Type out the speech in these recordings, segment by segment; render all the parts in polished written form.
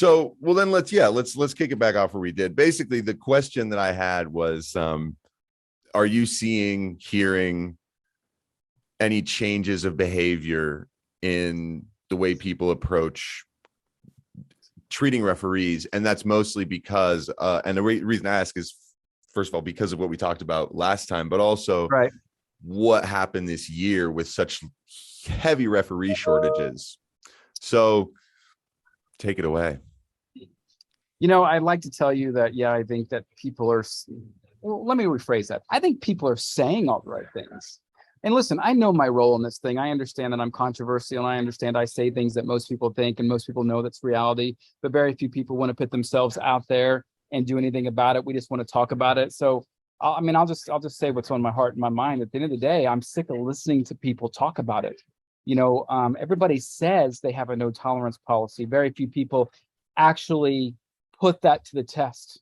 So, well, then let's kick it back off where we did. Basically, the question that I had was, are you hearing any changes of behavior in the way people approach treating referees? And that's mostly because, and the reason I ask is, first of all, because of what we talked about last time, but also right. what happened this year with such heavy referee shortages. So take it away. I'd like to tell you that, I think that people are, well, let me rephrase that. I think people are saying all the right things. And listen, I know my role in this thing. I understand that I'm controversial, and I understand I say things that most people think and most people know that's reality, but very few people want to put themselves out there and do anything about it. We just want to talk about it. So, I'll just say what's on my heart and my mind. At the end of the day, I'm sick of listening to people talk about it. Everybody says they have a no tolerance policy. Very few people actually put that to the test.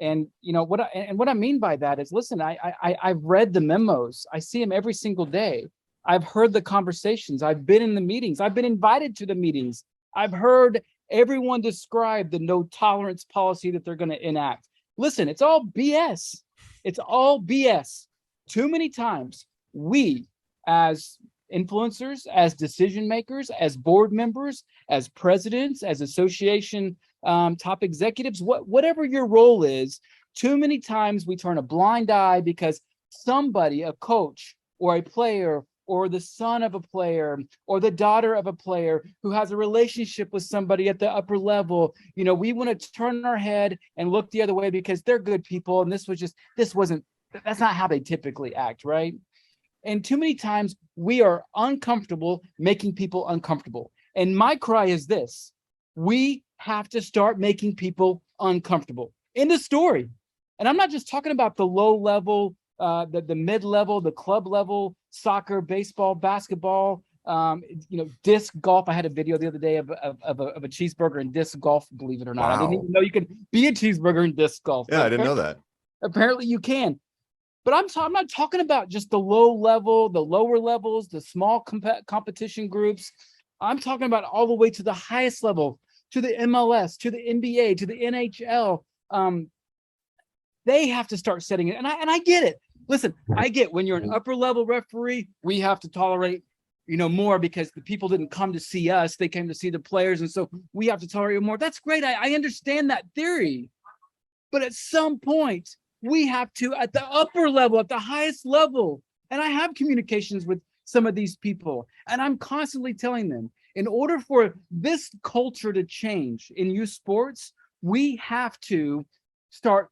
And what I mean by that is, listen, I've read the memos. I see them every single day. I've heard the conversations. I've been in the meetings. I've been invited to the meetings. I've heard everyone describe the no tolerance policy that they're going to enact. Listen, it's all BS. It's all BS. Too many times we, as influencers, as decision makers, as board members, as presidents, as association top executives, whatever your role is, too many times we turn a blind eye because somebody, a coach or a player or the son of a player or the daughter of a player who has a relationship with somebody at the upper level, we want to turn our head and look the other way because they're good people. And that's not how they typically act, right? And too many times we are uncomfortable making people uncomfortable. And my cry is this: we have to start making people uncomfortable. End of story. And I'm not just talking about the low level, the mid level, the club level, soccer, baseball, basketball, disc golf. I had a video the other day of a cheeseburger in disc golf, believe it or not. Wow. I didn't even know you could be a cheeseburger in disc golf. Yeah, I didn't know that. Apparently you can. But I'm not talking about just the low level, the lower levels, the small competition groups. I'm talking about all the way to the highest level, to the MLS, to the NBA, to the NHL. They have to start setting it. And I get it. Listen, I get when you're an upper level referee, we have to tolerate, more because the people didn't come to see us. They came to see the players. And so we have to tolerate more. That's great. I understand that theory. But at some point, we have to, at the upper level, at the highest level, and I have communications with some of these people, and I'm constantly telling them, in order for this culture to change in youth sports, we have to start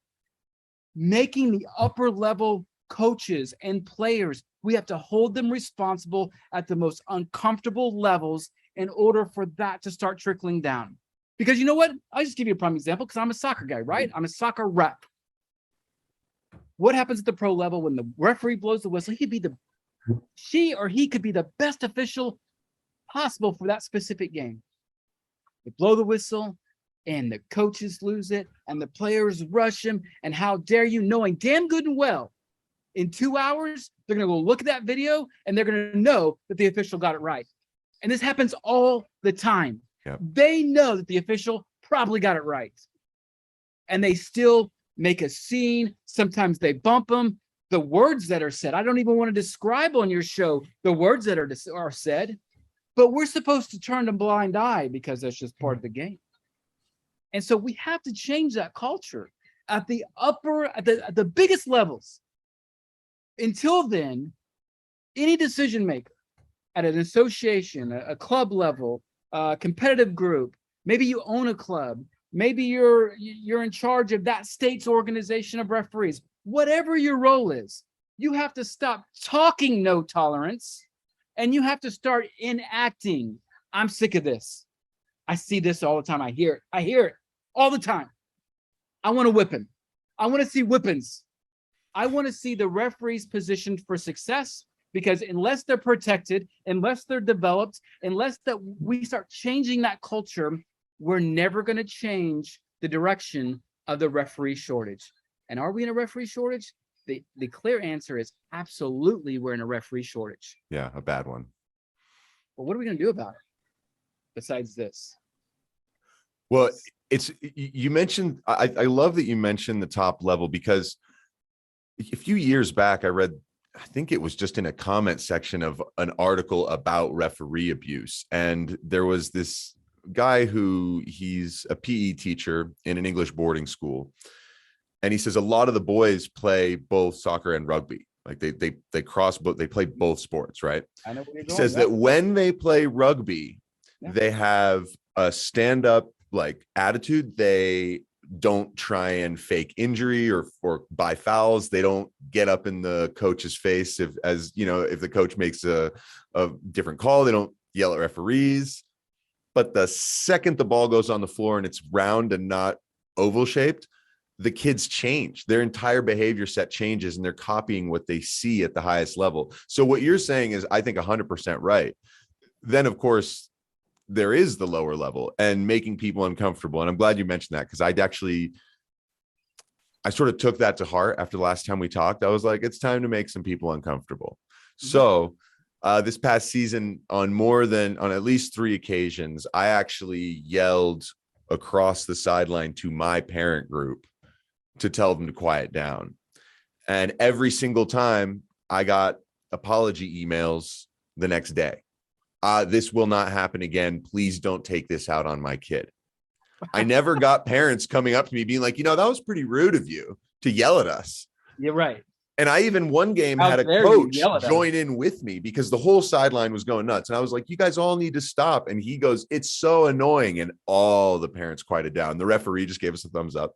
making the upper level coaches and players, we have to hold them responsible at the most uncomfortable levels in order for that to start trickling down. Because you know what? I'll just give you a prime example because I'm a soccer guy, right? I'm a soccer rep. What happens at the pro level when the referee blows the whistle? She or he could be the best official possible for that specific game. They blow the whistle and the coaches lose it and the players rush him. And how dare you, knowing damn good and well, in 2 hours, they're going to go look at that video and they're going to know that the official got it right. And this happens all the time. Yep. They know that the official probably got it right. And they still make a scene. Sometimes they bump them. The words that are said, I don't even want to describe on your show the words that are said, but we're supposed to turn a blind eye because that's just part of the game. And so we have to change that culture at the biggest levels. Until then, any decision maker at an association, a club level, a competitive group, maybe you own a club, maybe you're in charge of that state's organization of referees, whatever your role is, you have to stop talking no tolerance and you have to start enacting. I'm sick of this. I see this all the time. I hear it all the time. I want a whipping. I want to see whippings. I want to see the referees positioned for success, because unless they're protected, unless they're developed, unless that we start changing that culture, we're never going to change the direction of the referee shortage. And are we in a referee shortage? The clear answer is absolutely we're in a referee shortage. Yeah, a bad one. Well, what are we going to do about it besides this? Well, it's you mentioned, I love that you mentioned the top level, because a few years back I read, I think it was just in a comment section of an article about referee abuse, and there was this guy who he's a PE teacher in an English boarding school, and he says a lot of the boys play both soccer and rugby. Like they cross, but they play both sports, right? I know where you're He going. says Yeah. that when they play rugby, Yeah. they have a stand-up like attitude. They don't try and fake injury or buy fouls. They don't get up in the coach's face if, as you know, if the coach makes a different call. They don't yell at referees. But the second the ball goes on the floor and it's round and not oval shaped, the kids change. Their entire behavior set changes, and they're copying what they see at the highest level. So what you're saying is, I think 100% right. Then of course there is the lower level and making people uncomfortable. And I'm glad you mentioned that, because I sort of took that to heart after the last time we talked. I was like, it's time to make some people uncomfortable. Mm-hmm. So this past season, on at least 3 occasions, I actually yelled across the sideline to my parent group to tell them to quiet down. And every single time I got apology emails the next day. This will not happen again. Please don't take this out on my kid. I never got parents coming up to me being like, that was pretty rude of you to yell at us. You're right. And I even one game had a coach join in with me, because the whole sideline was going nuts. And I was like, you guys all need to stop. And he goes, it's so annoying. And all the parents quieted down. The referee just gave us a thumbs up.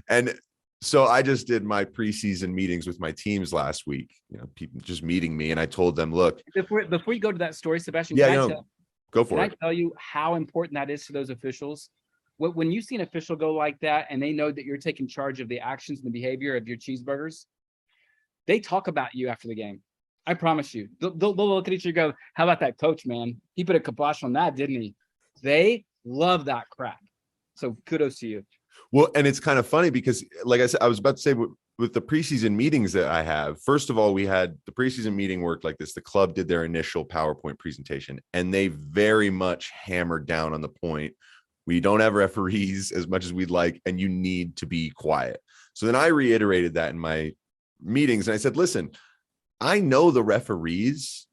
And so I just did my preseason meetings with my teams last week, people just meeting me. And I told them, look, before you go to that story, Sebastian, go for it. Can I tell you how important that is to those officials? When you see an official go like that, and they know that you're taking charge of the actions and the behavior of your cheeseburgers, they talk about you after the game. I promise you. They'll look at each other and go, how about that coach, man? He put a kibosh on that, didn't he? They love that crap. So kudos to you. Well, and it's kind of funny because, like I said, I was about to say, with the preseason meetings that I have, first of all, we had the preseason meeting worked like this. The club did their initial PowerPoint presentation, and they very much hammered down on the point. We don't have referees as much as we'd like, and you need to be quiet. So then I reiterated that in my meetings, and I said, listen, I know the referees.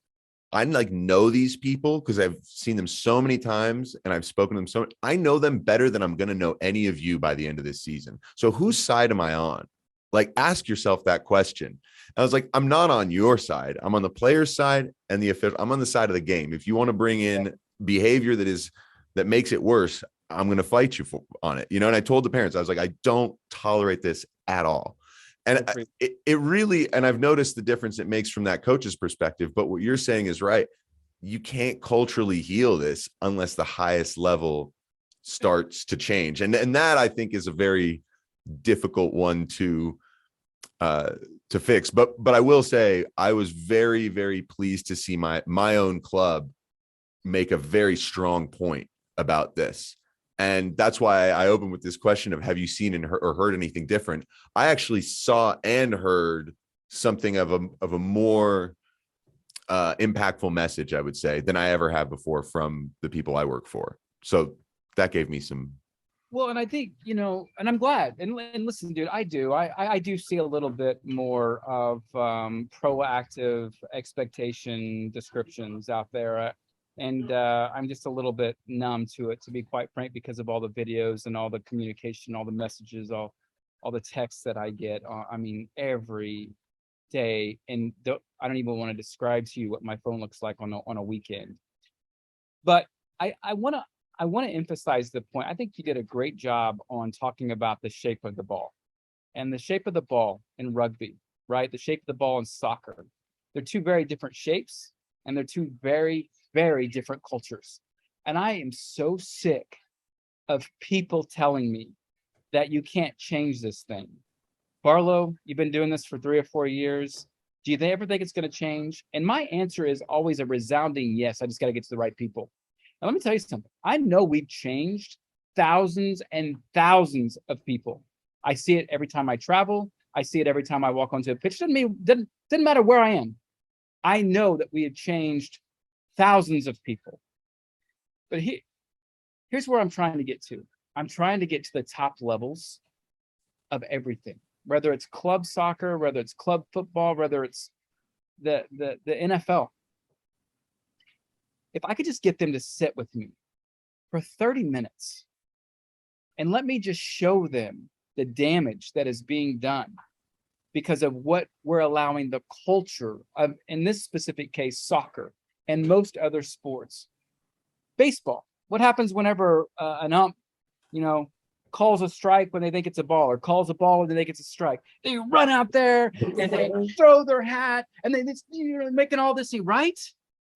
I know these people because I've seen them so many times and I've spoken to them so much. I know them better than I'm going to know any of you by the end of this season. So whose side am I on? Ask yourself that question. And I was like, I'm not on your side. I'm on the player's side and the official. I'm on the side of the game. If you want to bring in behavior that makes it worse, I'm going to fight you on it. And I told the parents, I was like, I don't tolerate this at all. And it really, and I've noticed the difference it makes from that coach's perspective. But what you're saying is right. You can't culturally heal this unless the highest level starts to change. And that, I think, is a very difficult one to fix. But I will say I was very, very pleased to see my own club make a very strong point about this. And that's why I opened with this question of, have you seen or heard anything different? I actually saw and heard something of a more impactful message, I would say, than I ever have before from the people I work for. So that gave me some. Well, and I think, and I'm glad. And listen, dude, I do see a little bit more of proactive expectation descriptions out there. And I'm just a little bit numb to it, to be quite frank, because of all the videos and all the communication, all the messages, all the texts that I get. Every day, and I don't even want to describe to you what my phone looks like on a weekend. But I want to emphasize the point. I think you did a great job on talking about the shape of the ball, and the shape of the ball in rugby, right? The shape of the ball in soccer. They're two very different shapes, and they're two very, very different cultures. And I am so sick of people telling me that you can't change this thing. Barlow, you've been doing this for 3 or 4 years. Do you ever think it's going to change? And my answer is always a resounding yes. I just got to get to the right people. And let me tell you something. I know we've changed thousands and thousands of people. I see it every time I travel. I see it every time I walk onto a pitch. Doesn't matter where I am. I know that we have changed thousands of people. But here's where I'm trying to get to. I'm trying to get to the top levels of everything, whether it's club soccer, whether it's club football, whether it's the NFL. If I could just get them to sit with me for 30 minutes and let me just show them the damage that is being done because of what we're allowing the culture of, in this specific case, soccer and most other sports. Baseball. What happens whenever an ump, calls a strike when they think it's a ball, or calls a ball when they think it's a strike? They run out there and they throw their hat and they making all this, right?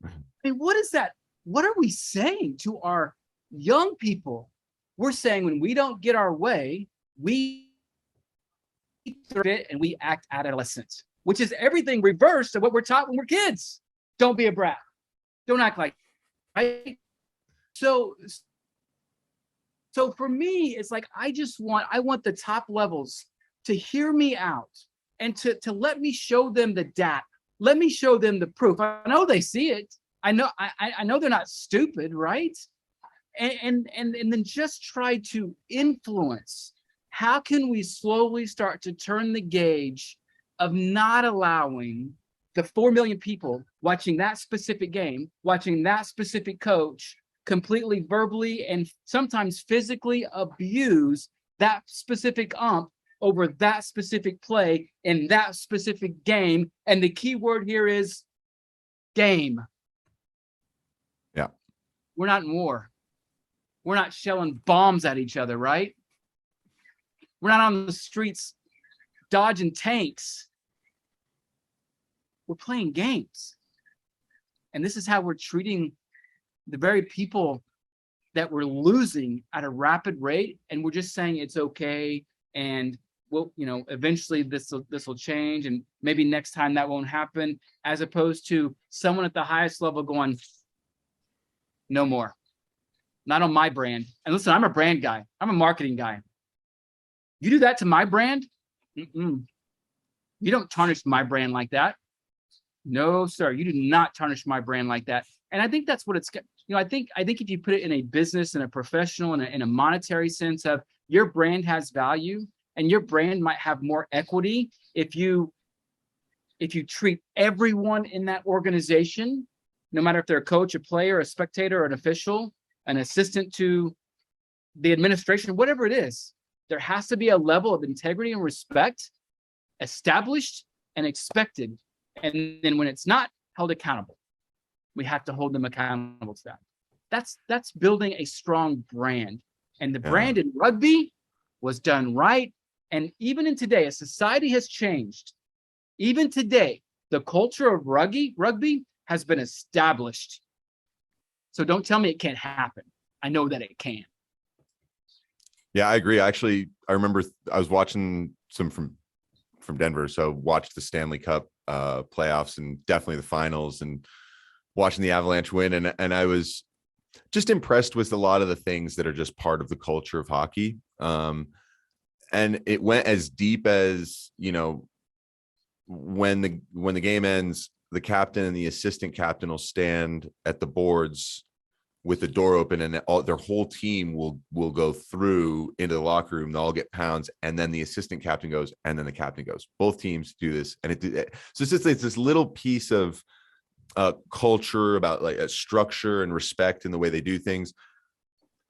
I mean, what is that? What are we saying to our young people? We're saying when we don't get our way, we fit and we act adolescent, which is everything reversed of what we're taught when we're kids. Don't be a brat. Don't act like, right? So for me, it's like I want the top levels to hear me out and to let me show them the data. Let me show them the proof. I know they see it. I know they're not stupid, right? And then just try to influence. How can we slowly start to turn the gauge of not allowing the 4 million people watching that specific game, watching that specific coach completely verbally and sometimes physically abuse that specific ump over that specific play in that specific game? And the key word here is game. Yeah. We're not in war. We're not shelling bombs at each other, right? We're not on the streets dodging tanks. We're playing games. And this is how we're treating the very people that we're losing at a rapid rate. And we're just saying it's okay. And we'll, eventually this will change. And maybe next time that won't happen, as opposed to someone at the highest level going, no more. Not on my brand. And listen, I'm a brand guy. I'm a marketing guy. You do that to my brand? You don't tarnish my brand like that. No, sir. You do not tarnish my brand like that. And I think that's what it's, I think if you put it in a business and a professional and in a monetary sense of your brand has value and your brand might have more equity if you treat everyone in that organization, no matter if they're a coach, a player, a spectator, an official, an assistant to the administration, whatever it is, there has to be a level of integrity and respect established and expected. And then when it's not held accountable, we have to hold them accountable to that. That's building a strong brand. And the brand in rugby was done right. And even in today, as society has changed, even today, the culture of rugby has been established. So don't tell me it can't happen. I know that it can. Yeah, I agree. Actually, I remember I was watching some from Denver. So watched the Stanley Cup playoffs and definitely the finals and watching the Avalanche win. And I was just impressed with a lot of the things that are just part of the culture of hockey. And it went as deep as, when the game ends, the captain and the assistant captain will stand at the boards with the door open, and their whole team will go through into the locker room. They'll all get pounds, and then the assistant captain goes, and then the captain goes. Both teams do this, and so it's this little piece of culture about like a structure and respect in the way they do things.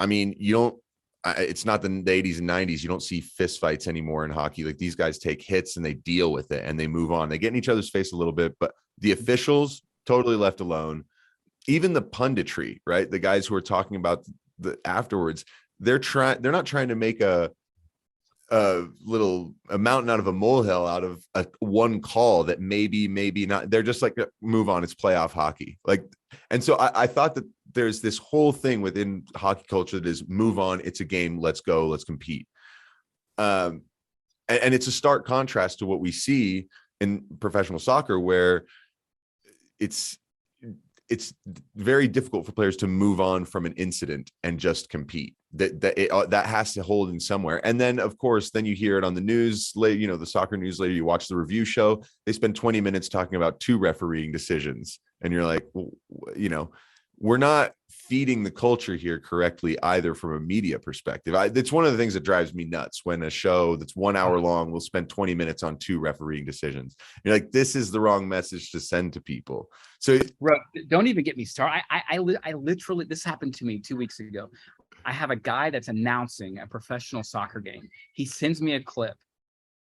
I mean, it's not the 80s and 90s. You don't see fist fights anymore in hockey. Like, these guys take hits and they deal with it and they move on. They get in each other's face a little bit, but the officials totally left alone. Even the punditry, right? The guys who are talking about the afterwards, they're not trying to make a mountain out of a molehill out of one call that maybe not. They're just like, move on. It's playoff hockey. Like, and so I thought that there's this whole thing within hockey culture that is move on. It's a game. Let's go. Let's compete. And it's a stark contrast to what we see in professional soccer, where it's very difficult for players to move on from an incident and just compete. That has to hold in somewhere. And then, of course, then you hear it on the news, the soccer news later, you watch the review show, they spend 20 minutes talking about 2 refereeing decisions. And you're like, we're not feeding the culture here correctly either from a media perspective. It's one of the things that drives me nuts when a show that's 1 hour long will spend 20 minutes on 2 refereeing decisions. You're like, this is the wrong message to send to people. So Bro, don't even get me started. I literally, this happened to me 2 weeks ago. I have a guy that's announcing a professional soccer game. He sends me a clip.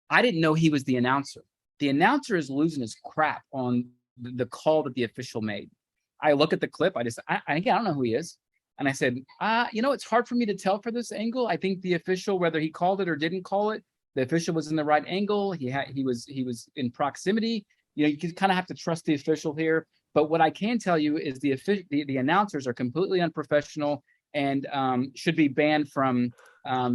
I didn't know he was the announcer. The announcer is losing his crap on the call that the official made. I look at the clip. I don't know who he is. And I said, it's hard for me to tell for this angle. I think the official, whether he called it or didn't call it, the official was in the right angle. He was in proximity. You kind of have to trust the official here. But what I can tell you is the announcers are completely unprofessional and should be banned from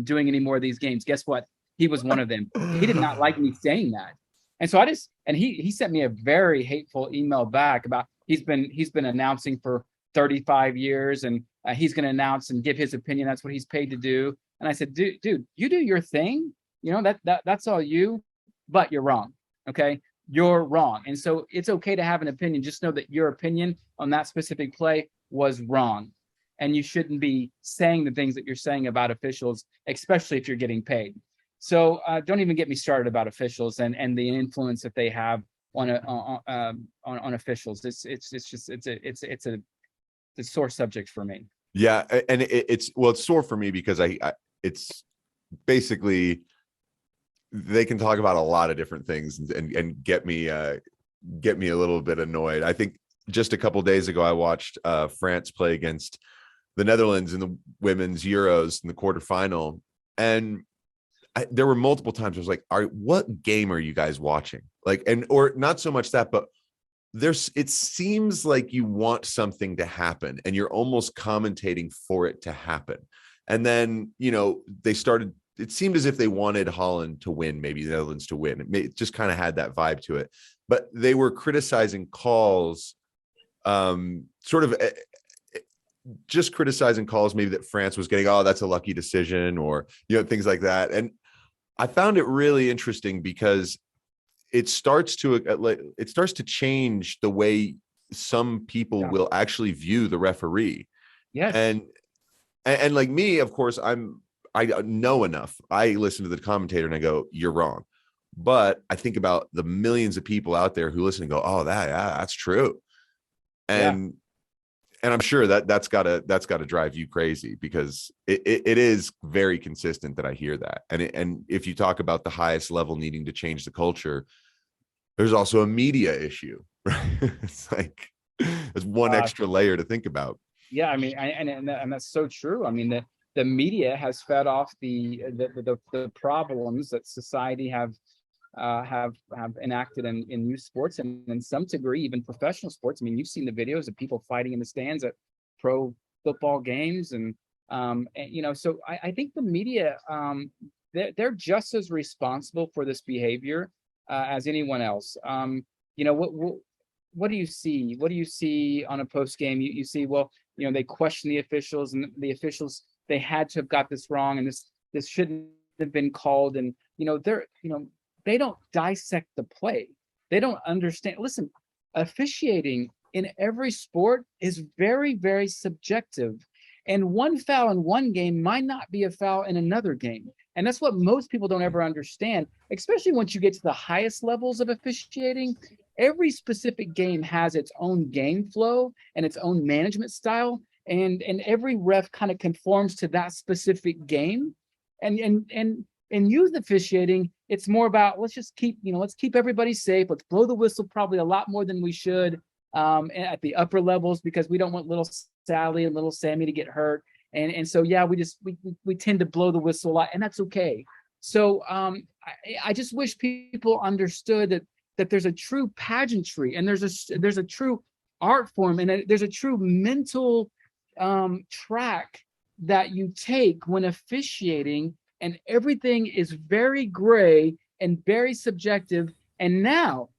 doing any more of these games. Guess what? He was one of them. He did not like me saying that. And so he sent me a very hateful email back about he's been announcing for 35 years and he's going to announce and give his opinion. That's what he's paid to do. And I said, dude, you do your thing. That's all you, but you're wrong. Okay. You're wrong. And so it's okay to have an opinion. Just know that your opinion on that specific play was wrong. And you shouldn't be saying the things that you're saying about officials, especially if you're getting paid. So don't even get me started about officials and the influence that they have on officials. It's a sore subject for me. Yeah, and it's sore for me because it's basically they can talk about a lot of different things and get me a little bit annoyed. I think just a couple of days ago I watched France play against the Netherlands in the women's Euros in the quarterfinal, and there were multiple times I was like, what game are you guys watching? Like, or not so much that, but it seems like you want something to happen and you're almost commentating for it to happen. And then, it seemed as if they wanted Holland to win, maybe the Netherlands to win. It just kind of had that vibe to it, but they were criticizing calls, just criticizing calls, maybe that France was getting, oh, that's a lucky decision, or, things like that. And I found it really interesting because it starts to change the way some people will actually view the referee. Yes. And like me, of course, I know enough. I listen to the commentator and I go, you're wrong. But I think about the millions of people out there who listen and go, oh, that's true. And I'm sure that's gotta drive you crazy because it is very consistent that I hear that. And if you talk about the highest level needing to change the culture, there's also a media issue, right? It's like there's one extra layer to think about. Yeah, I mean, and that's so true. I mean, the media has fed off the problems that society have enacted in youth sports and in some degree even professional sports. I mean, you've seen the videos of people fighting in the stands at pro football games, and so I think the media they're just as responsible for this behavior as anyone else. What do you see? What do you see on a post game? You see, they question the officials, and the officials, they had to have got this wrong, and this shouldn't have been called, and they don't dissect the play. They don't understand. Listen, officiating in every sport is very, very subjective. And one foul in one game might not be a foul in another game. And that's what most people don't ever understand, especially once you get to the highest levels of officiating. Every specific game has its own game flow and its own management style. And every ref kind of conforms to that specific game. And youth officiating, it's more about let's keep everybody safe. Let's blow the whistle probably a lot more than we should at the upper levels because we don't want little Sally and little Sammy to get hurt. And so we tend to blow the whistle a lot, and that's okay. So I just wish people understood that there's a true pageantry and there's a true art form and there's a true mental track that you take when officiating. And everything is very gray and very subjective. And now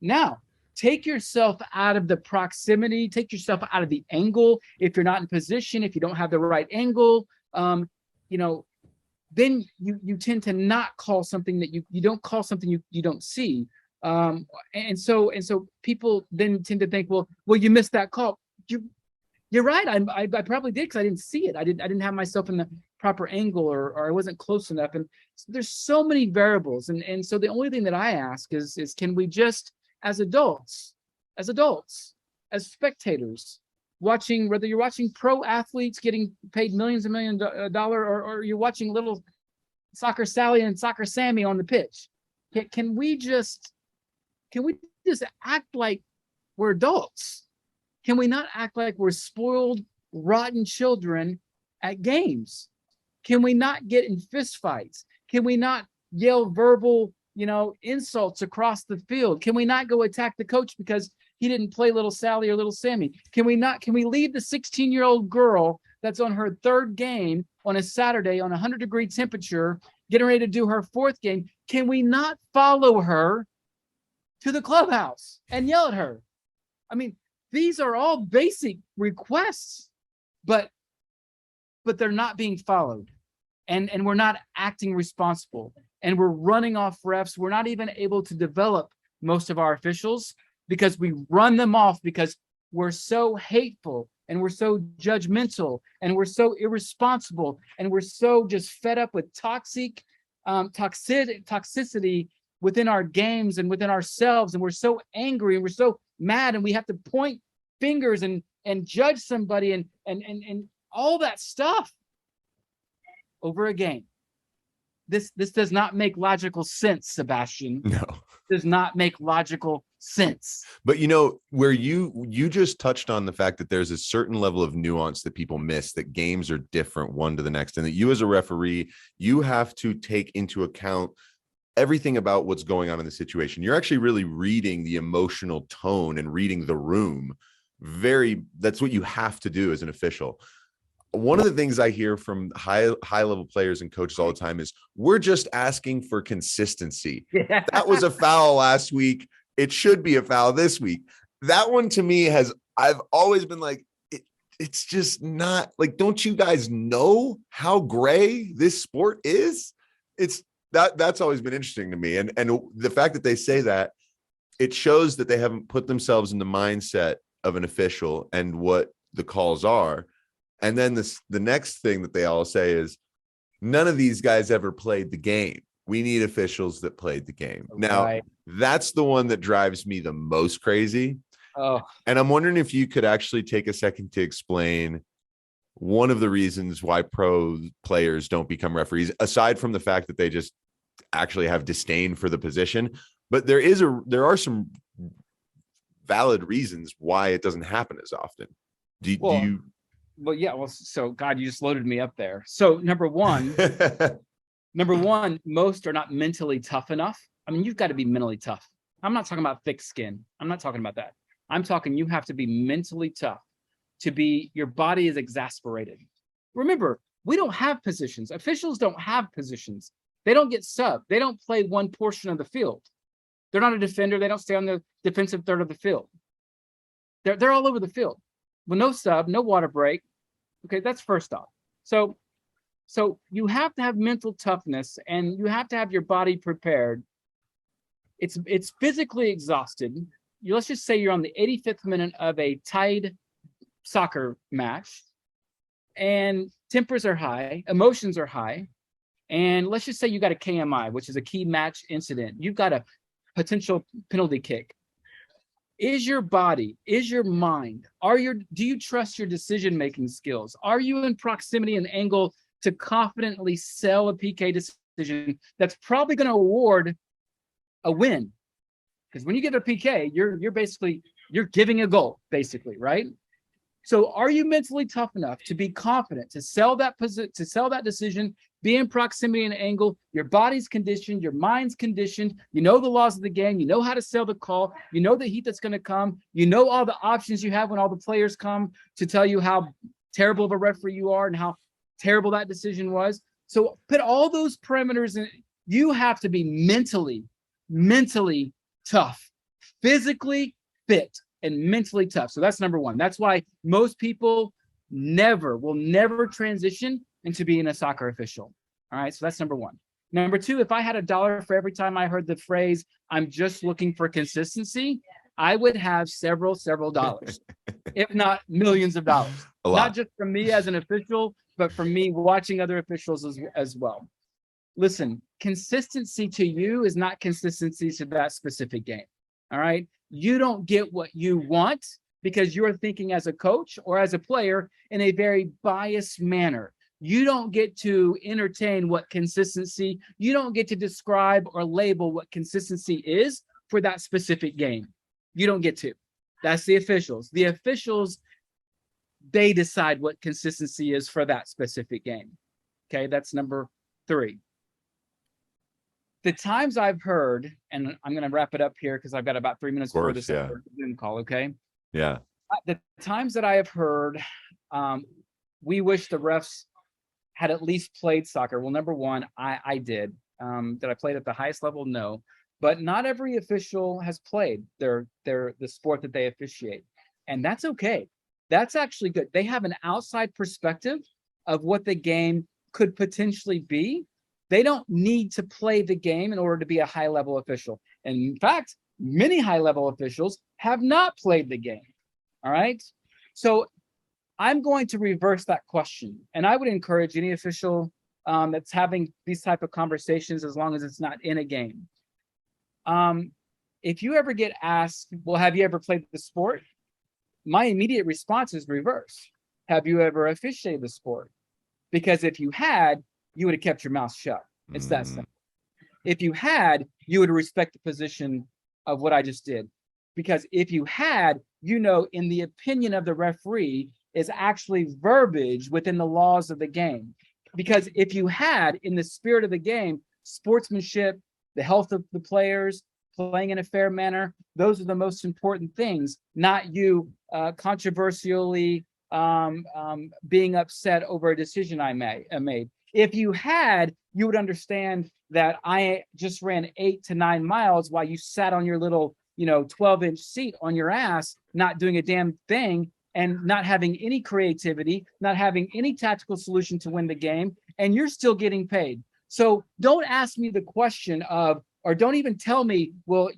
take yourself out of the proximity, take yourself out of the angle. If you're not in position, if you don't have the right angle, then you tend to not call something that you don't call something you don't see. And so people then tend to think, well, you missed that call. You're right. I probably did because I didn't see it. I didn't have myself in the proper angle, or I wasn't close enough. And there's so many variables. And so the only thing that I ask is can we just, as adults, as spectators, watching, whether you're watching pro athletes getting paid millions and millions of dollars, or you're watching little soccer Sally and soccer Sammy on the pitch, can we just act like we're adults? Can we not act like we're spoiled, rotten children at games? Can we not get in fistfights? Can we not yell verbal, insults across the field? Can we not go attack the coach because he didn't play little Sally or little Sammy? Can we leave the 16-year-old girl that's on her third game on a Saturday on 100-degree temperature, getting ready to do her fourth game? Can we not follow her to the clubhouse and yell at her? I mean, these are all basic requests, but they're not being followed, and we're not acting responsible, and we're running off refs. We're not even able to develop most of our officials because we run them off because we're so hateful and we're so judgmental and we're so irresponsible and we're so just fed up with toxicity within our games and within ourselves, and we're so angry and we're so mad, and we have to point fingers and judge somebody and all that stuff over a game. This does not make logical sense, Sebastian. No. Does not make logical sense. But where you just touched on the fact that there's a certain level of nuance that people miss, that games are different one to the next, and that you as a referee, you have to take into account everything about what's going on in the situation. You're actually really reading the emotional tone and reading the room. That's what you have to do as an official. One of the things I hear from high level players and coaches all the time is, we're just asking for consistency. Yeah. That was a foul last week. It should be a foul this week. That one to me I've always been like, it's just not like, don't you guys know how gray this sport is? That's always been interesting to me. And the fact that they say that, it shows that they haven't put themselves in the mindset of an official and what the calls are. And then the next thing that they all say is, none of these guys ever played the game. We need officials that played the game. Now, that's the one that drives me the most crazy. Oh. And I'm wondering if you could actually take a second to explain one of the reasons why pro players don't become referees, aside from the fact that they just actually have disdain for the position. But there are some valid reasons why it doesn't happen as often. So God, you just loaded me up there. So number one, most are not mentally tough enough. I mean, you've got to be mentally tough. I'm not talking about thick skin. I'm not talking about that. I'm talking you have to be mentally tough your body is exasperated. Remember, we don't have positions. Officials don't have positions. They don't get subbed. They don't play one portion of the field. They're not a defender. They don't stay on the defensive third of the field. They're all over the field. With no sub, no water break. Okay, that's first off. So you have to have mental toughness, and you have to have your body prepared. It's physically exhausted. Let's just say you're on the 85th minute of a tied soccer match, and tempers are high, emotions are high, and let's just say you got a KMI, which is a key match incident. You've got a potential penalty kick. Is your body, is your mind, do you trust your decision-making skills? Are you in proximity and angle to confidently sell a PK decision that's probably going to award a win? Because when you get a PK, you're giving a goal, basically, right? So are you mentally tough enough to be confident to sell that decision, be in proximity and angle? Your body's conditioned, your mind's conditioned. You know the laws of the game. You know how to sell the call. You know the heat that's going to come. You know all the options you have when all the players come to tell you how terrible of a referee you are and how terrible that decision was. So put all those parameters in. You have to be mentally tough, physically fit, and mentally tough. So that's number one. That's why most people will never transition into being a soccer official. All right. So that's number one. Number two, if I had $1 for every time I heard the phrase, I'm just looking for consistency, I would have several dollars, if not millions of dollars. A Not lot. just from me as an official, but from me watching other officials as well. Listen, consistency to you is not consistency to that specific game. All right. You don't get what you want because you're thinking as a coach or as a player in a very biased manner. You don't get to entertain what consistency, you don't get to describe or label what consistency is for that specific game. You don't get to. That's the officials. The officials, they decide what consistency is for that specific game. Okay, that's number 3. The times I've heard, and I'm going to wrap it up here because I've got about 3 minutes before this Zoom call. Okay. Yeah. The times that I have heard, we wish the refs had at least played soccer. Well, number one, I did. Did I play at the highest level? No. But not every official has played the sport that they officiate. And that's okay. That's actually good. They have an outside perspective of what the game could potentially be. They don't need to play the game in order to be a high-level official. And in fact, many high-level officials have not played the game. All right? So I'm going to reverse that question. And I would encourage any official that's having these type of conversations, as long as it's not in a game. If you ever get asked, well, have you ever played the sport? My immediate response is reverse. Have you ever officiated the sport? Because if you had, you would have kept your mouth shut. It's that simple. If you had, you would respect the position of what I just did. Because if you had, you know, in the opinion of the referee is actually verbiage within the laws of the game. Because if you had, in the spirit of the game, sportsmanship, the health of the players, playing in a fair manner, those are the most important things, not you controversially being upset over a decision I made. If you had, you would understand that I just ran 8 to 9 miles while you sat on your little, 12-inch seat on your ass, not doing a damn thing and not having any creativity, not having any tactical solution to win the game, and you're still getting paid. So don't ask me the question of, or don't even tell me, well,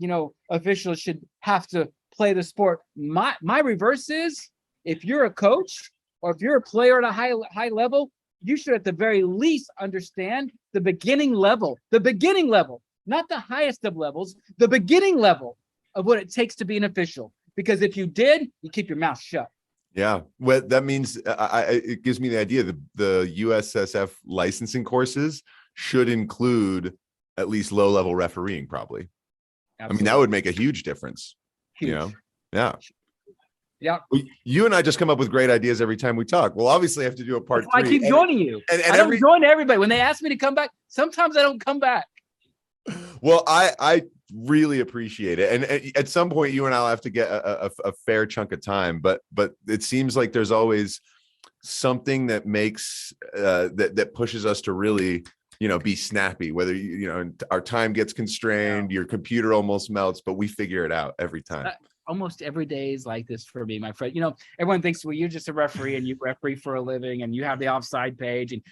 officials should have to play the sport. My reverse is, if you're a coach or if you're a player at a high level, you should at the very least understand the beginning level, not the highest of levels, the beginning level of what it takes to be an official. Because if you did, you keep your mouth shut. Yeah, well, that means it gives me the idea that the USSF licensing courses should include at least low-level refereeing, probably. Absolutely. I mean, that would make a huge difference. Huge. Yeah. Yeah. You and I just come up with great ideas every time we talk. We'll obviously have to do a part 3. I keep joining you. And I don't join everybody. When they ask me to come back, sometimes I don't come back. Well, I really appreciate it. And at some point, you and I'll have to get a fair chunk of time. But it seems like there's always something that makes that pushes us to really, be snappy. Whether our time gets constrained, your computer almost melts, but we figure it out every time. Almost every day is like this for me, my friend. Everyone thinks, well, you're just a referee and you referee for a living and you have the offside page and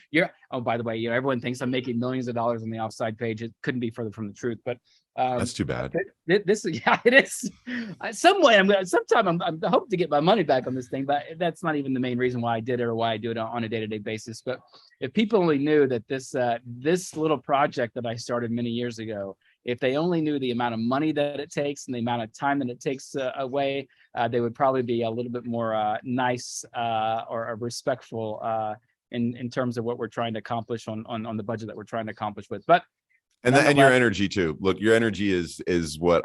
by the way, everyone thinks I'm making millions of dollars on the offside page. It couldn't be further from the truth, but that's too bad. This it is. Some way I hope to get my money back on this thing, but that's not even the main reason why I did it or why I do it on a day-to-day basis. But if people only knew that this little project that I started many years ago, if they only knew the amount of money that it takes and the amount of time that it takes away, they would probably be a little bit more nice or respectful in terms of what we're trying to accomplish on the budget that we're trying to accomplish with. But and your energy too. Look, your energy is what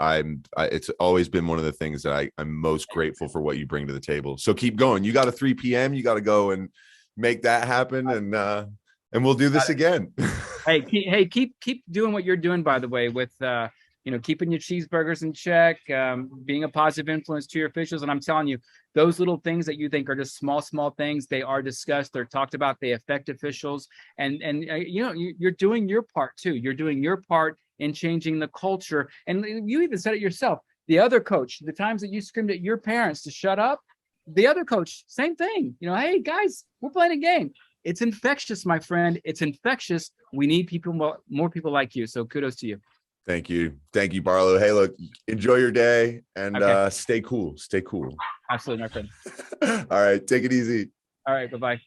it's always been one of the things that I'm most grateful for, what you bring to the table. So keep going. You got a 3 p.m. You got to go and make that happen, and we'll do this again. Hey, keep doing what you're doing, by the way, with keeping your cheeseburgers in check, being a positive influence to your officials. And I'm telling you, those little things that you think are just small things, they are discussed, they're talked about, they affect officials. And you're doing your part too. You're doing your part in changing the culture. And you even said it yourself. The other coach, the times that you screamed at your parents to shut up, the other coach, same thing. Hey guys, we're playing a game. It's infectious, my friend. It's infectious. We need more people like you. So kudos to you. Thank you. Thank you, Barlow. Hey, look, enjoy your day and Okay. stay cool. Stay cool. Absolutely, my friend. All right. Take it easy. All right. Bye-bye.